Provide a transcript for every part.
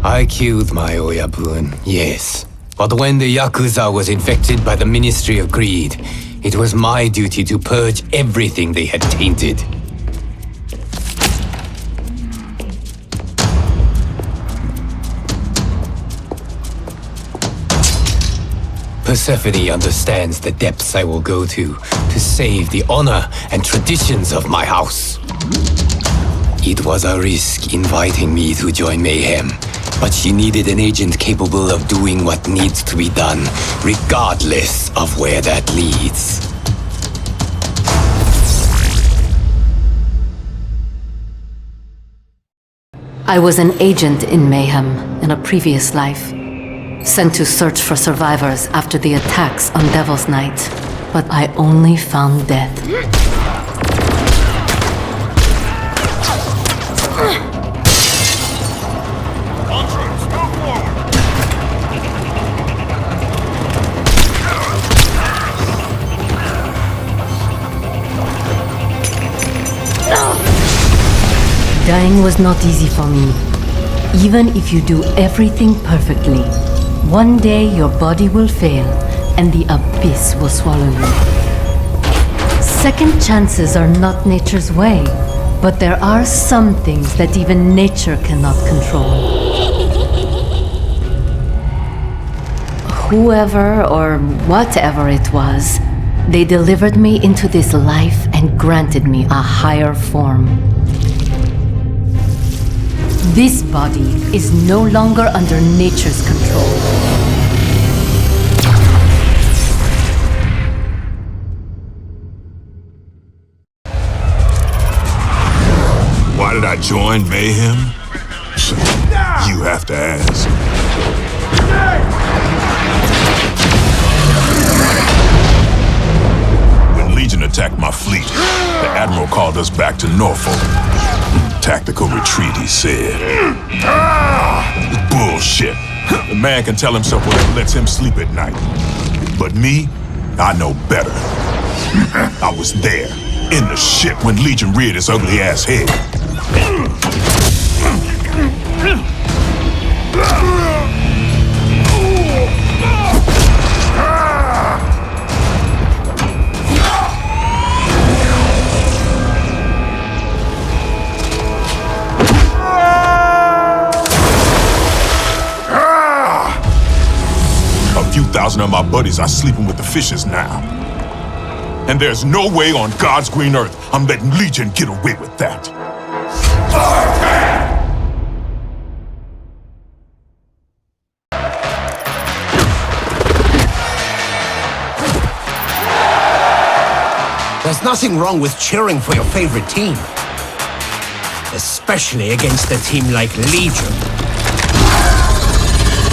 I killed my Oyabun, yes. But when the Yakuza was infected by the Ministry of Greed, it was my duty to purge everything they had tainted. Persephone understands the depths I will go to save the honor and traditions of my house. It was a risk inviting me to join Mayhem, but she needed an agent capable of doing what needs to be done, regardless of where that leads. I was an agent in Mayhem in a previous life. Sent to search for survivors after the attacks on Devil's Night, but I only found death. Dying was not easy for me. Even if you do everything perfectly, one day your body will fail, and the abyss will swallow you. Second chances are not nature's way, but there are some things that even nature cannot control. Whoever or whatever it was, they delivered me into this life and granted me a higher form. This body is no longer under nature's control. Why did I join Mayhem? You have to ask. When Legion attacked my fleet, the Admiral called us back to Norfolk. Tactical retreat, he said. Bullshit. The man can tell himself whatever lets him sleep at night. But me, I know better. I was there, in the shit, when Legion reared his ugly ass head. A few thousand of my buddies are sleeping with the fishes now. And there's no way on God's green earth I'm letting Legion get away with that. There's nothing wrong with cheering for your favorite team. Especially against a team like Legion.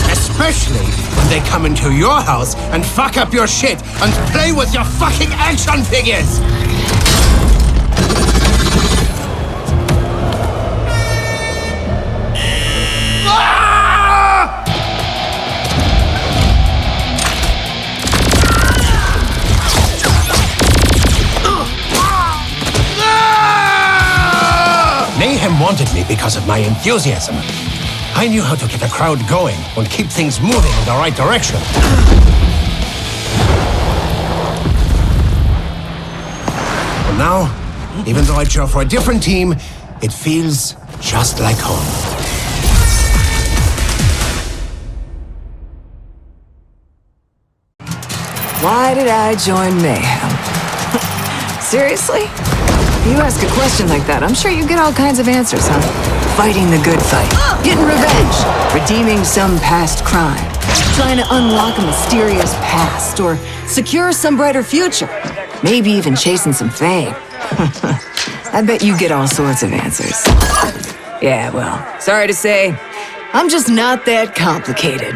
Especially when they come into your house and fuck up your shit and play with your fucking action figures! Mayhem wanted me because of my enthusiasm. I knew how to get a crowd going and keep things moving in the right direction. And now, even though I cheer for a different team, it feels just like home. Why did I join Mayhem? Seriously? You ask a question like that, I'm sure you get all kinds of answers, huh? Fighting the good fight, getting revenge, redeeming some past crime, trying to unlock a mysterious past, or secure some brighter future, maybe even chasing some fame. I bet you get all sorts of answers. Yeah, well, sorry to say, I'm just not that complicated.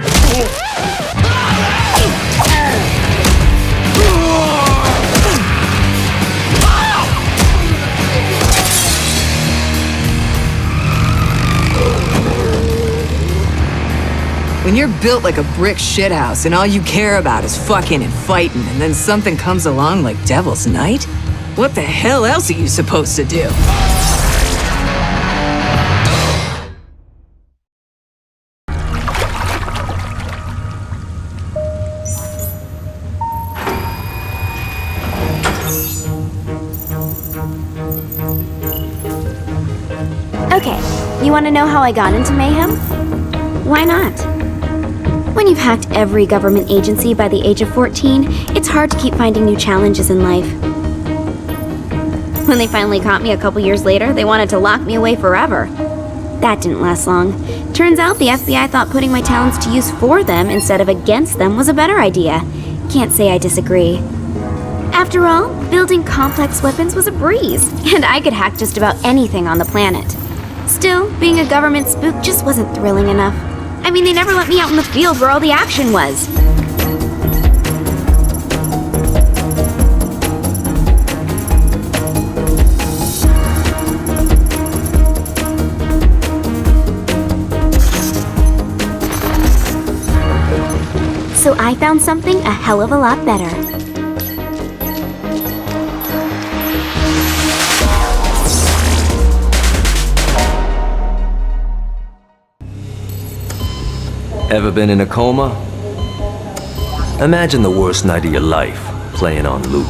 When you're built like a brick shithouse and all you care about is fucking and fighting, and then something comes along like Devil's Night, what the hell else are you supposed to do? You want to know how I got into Mayhem? Why not? When you've hacked every government agency by the age of 14, it's hard to keep finding new challenges in life. When they finally caught me a couple years later, they wanted to lock me away forever. That didn't last long. Turns out the FBI thought putting my talents to use for them instead of against them was a better idea. Can't say I disagree. After all, building complex weapons was a breeze, and I could hack just about anything on the planet. Still, being a government spook just wasn't thrilling enough. I mean, they never let me out in the field where all the action was. So I found something a hell of a lot better. Ever been in a coma? Imagine the worst night of your life, playing on loop.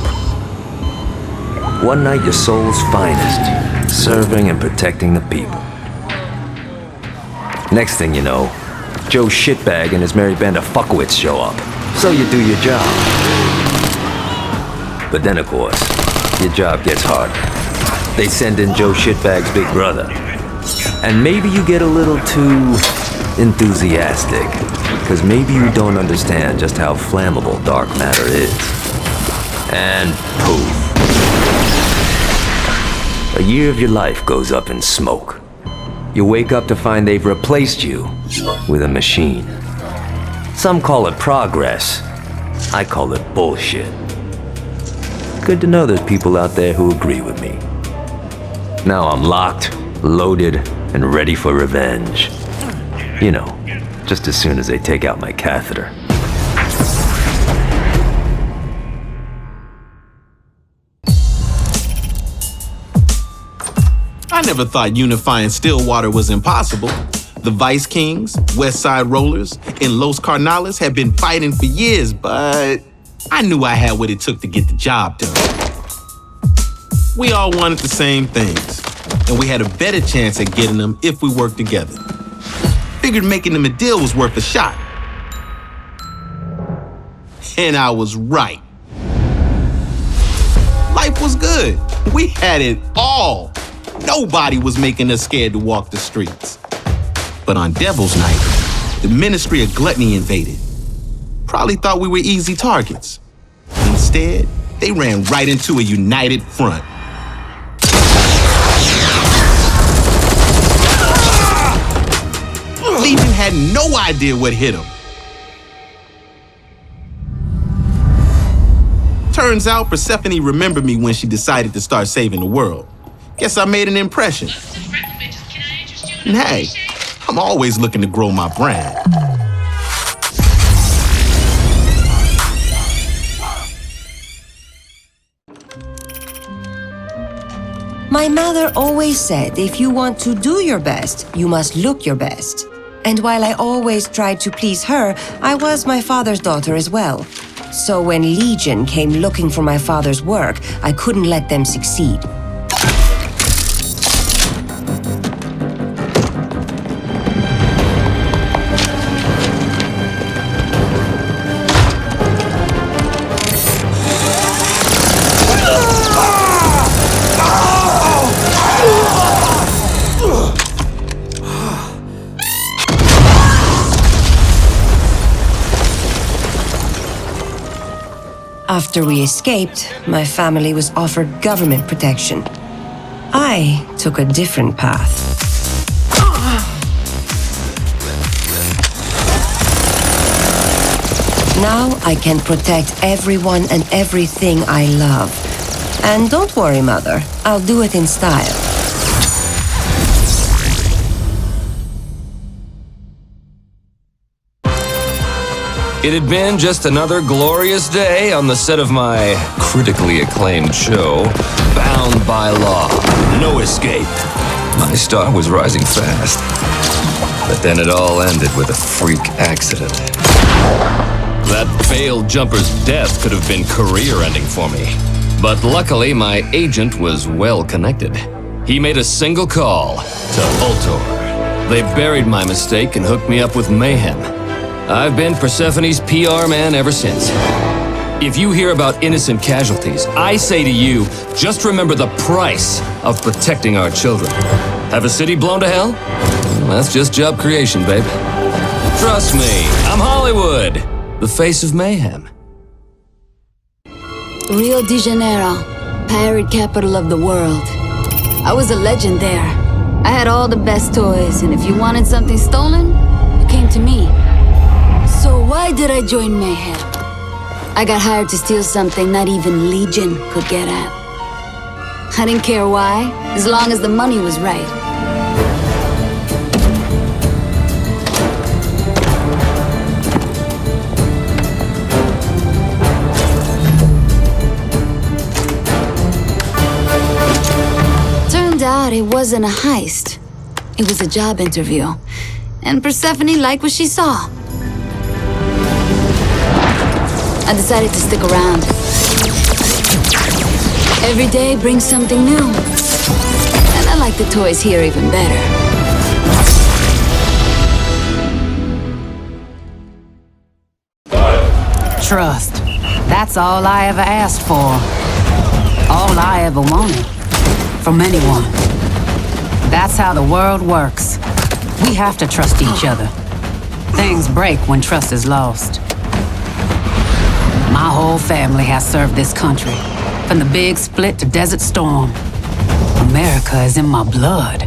One night your soul's finest, serving and protecting the people. Next thing you know, Joe Shitbag and his merry band of fuckwits show up. So you do your job. But then, of course, your job gets harder. They send in Joe Shitbag's big brother. And maybe you get a little too enthusiastic, because maybe you don't understand just how flammable dark matter is. And poof. A year of your life goes up in smoke. You wake up to find they've replaced you with a machine. Some call it progress. I call it bullshit. Good to know there's people out there who agree with me. Now I'm locked, loaded, and ready for revenge. You know, just as soon as they take out my catheter. I never thought unifying Stillwater was impossible. The Vice Kings, West Side Rollers, and Los Carnales had been fighting for years, but I knew I had what it took to get the job done. We all wanted the same things, and we had a better chance at getting them if we worked together. Figured making them a deal was worth a shot. And I was right. Life was good. We had it all. Nobody was making us scared to walk the streets. But on Devil's Night, the Ministry of Gluttony invaded. Probably thought we were easy targets. Instead, they ran right into a united front. Legion had no idea what hit them. Turns out Persephone remembered me when she decided to start saving the world. Guess I made an impression. And hey, I'm always looking to grow my brand. My mother always said if you want to do your best, you must look your best. And while I always tried to please her, I was my father's daughter as well. So when Legion came looking for my father's work, I couldn't let them succeed. After we escaped, my family was offered government protection. I took a different path. Now I can protect everyone and everything I love. And don't worry, Mother, I'll do it in style. It had been just another glorious day on the set of my critically acclaimed show, Bound by Law, No Escape. My star was rising fast. But then it all ended with a freak accident. That failed jumper's death could have been career-ending for me. But luckily, my agent was well connected. He made a single call to Ultor. They buried my mistake and hooked me up with Mayhem. I've been Persephone's PR man ever since. If you hear about innocent casualties, I say to you, just remember the price of protecting our children. Have a city blown to hell? Well, that's just job creation, babe. Trust me, I'm Hollywood, the face of Mayhem. Rio de Janeiro, pirate capital of the world. I was a legend there. I had all the best toys, and if you wanted something stolen, you came to me. So why did I join Mayhem? I got hired to steal something not even Legion could get at. I didn't care why, as long as the money was right. Turned out it wasn't a heist. It was a job interview. And Persephone liked what she saw. I decided to stick around. Every day brings something new. And I like the toys here even better. Trust. That's all I ever asked for. All I ever wanted. From anyone. That's how the world works. We have to trust each other. Things break when trust is lost. My whole family has served this country, from the big split to Desert Storm. America is in my blood.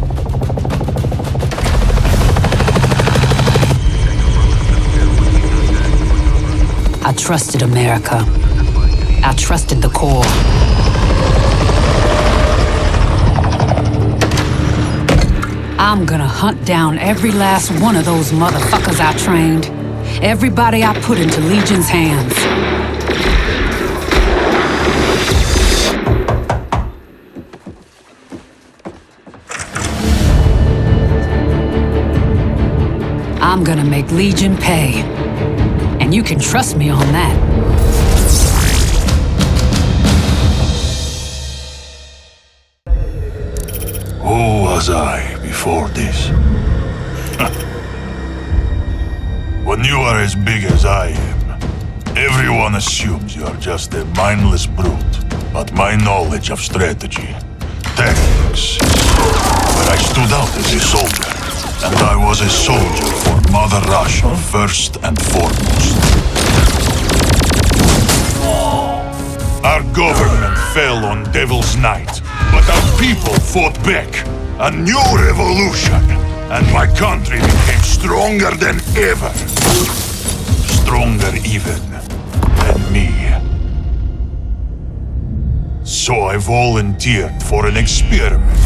I trusted America. I trusted the Corps. I'm gonna hunt down every last one of those motherfuckers I trained. Everybody I put into Legion's hands. I'm gonna make Legion pay. And you can trust me on that. Who was I before this? When you are as big as I am, everyone assumes you are just a mindless brute. But my knowledge of strategy, tactics, where I stood out as a soldier. And I was a soldier for Mother Russia first and foremost. Our government fell on Devil's Night, but our people fought back. A new revolution, and my country became stronger than ever. Stronger even than me. So I volunteered for an experiment.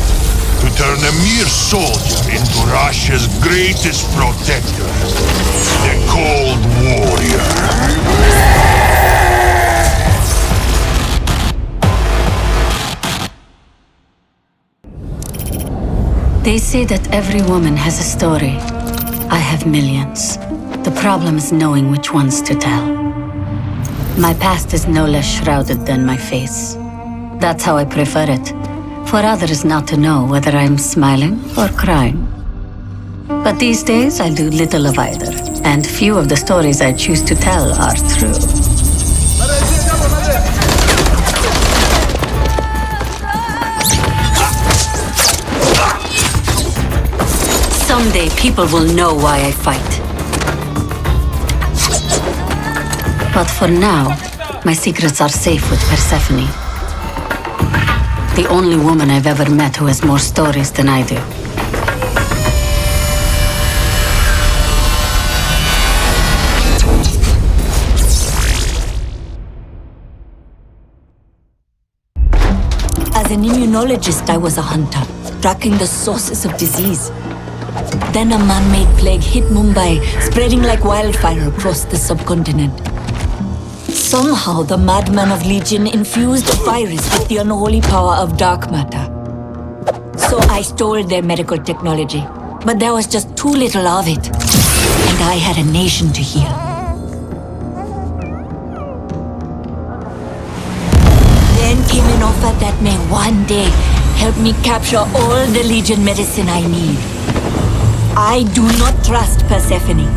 To turn a mere soldier into Russia's greatest protector, the Cold Warrior. They say that every woman has a story. I have millions. The problem is knowing which ones to tell. My past is no less shrouded than my face. That's how I prefer it. For others not to know whether I'm smiling or crying. But these days, I do little of either, and few of the stories I choose to tell are true. Someday, people will know why I fight. But for now, my secrets are safe with Persephone. The only woman I've ever met who has more stories than I do. As an immunologist, I was a hunter, tracking the sources of disease. Then a man-made plague hit Mumbai, spreading like wildfire across the subcontinent. Somehow, the madman of Legion infused the virus with the unholy power of dark matter. So I stole their medical technology, but there was just too little of it. And I had a nation to heal. Then came an offer that may one day help me capture all the Legion medicine I need. I do not trust Persephone,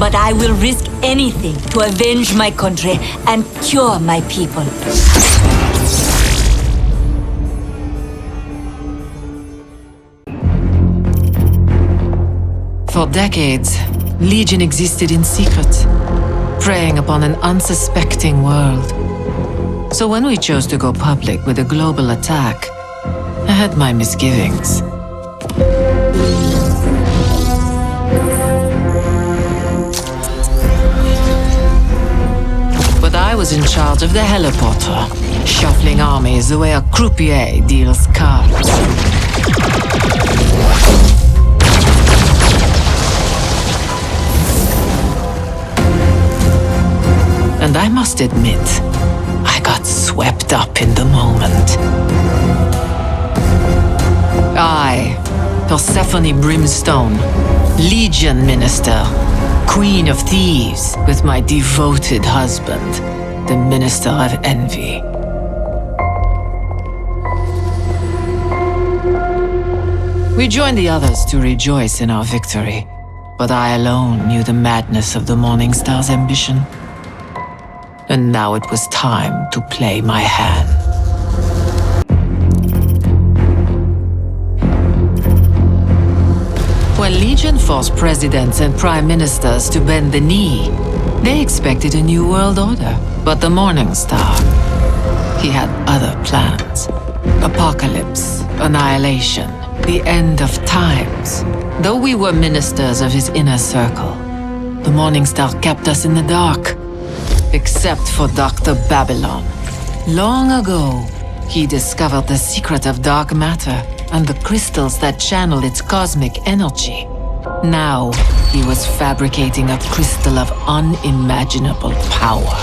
but I will risk anything to avenge my country and cure my people. For decades, Legion existed in secret, preying upon an unsuspecting world. So when we chose to go public with a global attack, I had my misgivings. But I was in charge of the heliporter, shuffling armies the way a croupier deals cards. And I must admit, I got swept up in the moment. I, Persephone Brimstone, Legion Minister, Queen of Thieves, with my devoted husband, the Minister of Envy. We joined the others to rejoice in our victory, but I alone knew the madness of the Morning Star's ambition. And now it was time to play my hand. When Legion forced presidents and prime ministers to bend the knee, they expected a new world order. But the Morning Star, he had other plans. Apocalypse, annihilation, the end of times. Though we were ministers of his inner circle, the Morning Star kept us in the dark. Except for Dr. Babylon. Long ago, he discovered the secret of dark matter and the crystals that channel its cosmic energy. Now, he was fabricating a crystal of unimaginable power.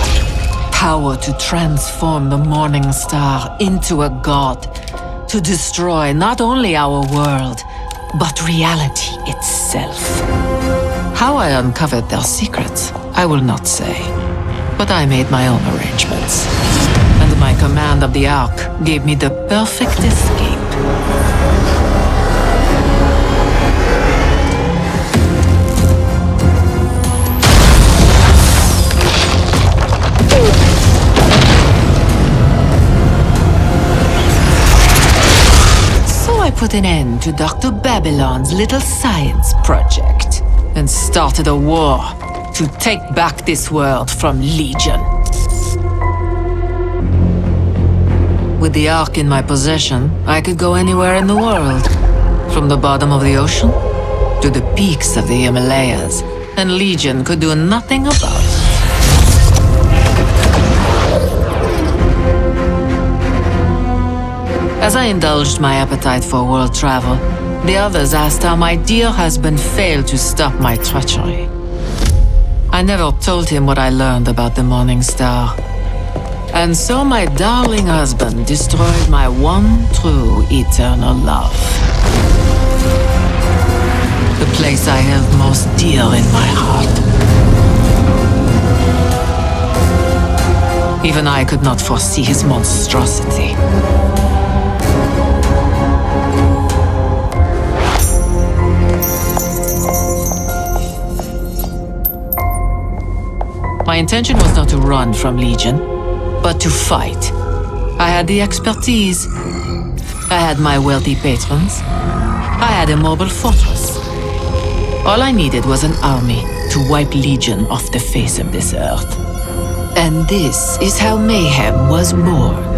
Power to transform the Morning Star into a god, to destroy not only our world, but reality itself. How I uncovered their secrets, I will not say. But I made my own arrangements. And my command of the Ark gave me the perfect escape. So I put an end to Dr. Babylon's little science project and started a war to take back this world from Legion. With the Ark in my possession, I could go anywhere in the world. From the bottom of the ocean to the peaks of the Himalayas, and Legion could do nothing about it. As I indulged my appetite for world travel, the others asked how my dear husband failed to stop my treachery. I never told him what I learned about the Morning Star. And so my darling husband destroyed my one true eternal love. The place I held most dear in my heart. Even I could not foresee his monstrosity. My intention was not to run from Legion, but to fight. I had the expertise. I had my wealthy patrons. I had a mobile fortress. All I needed was an army to wipe Legion off the face of this earth. And this is how Mayhem was born.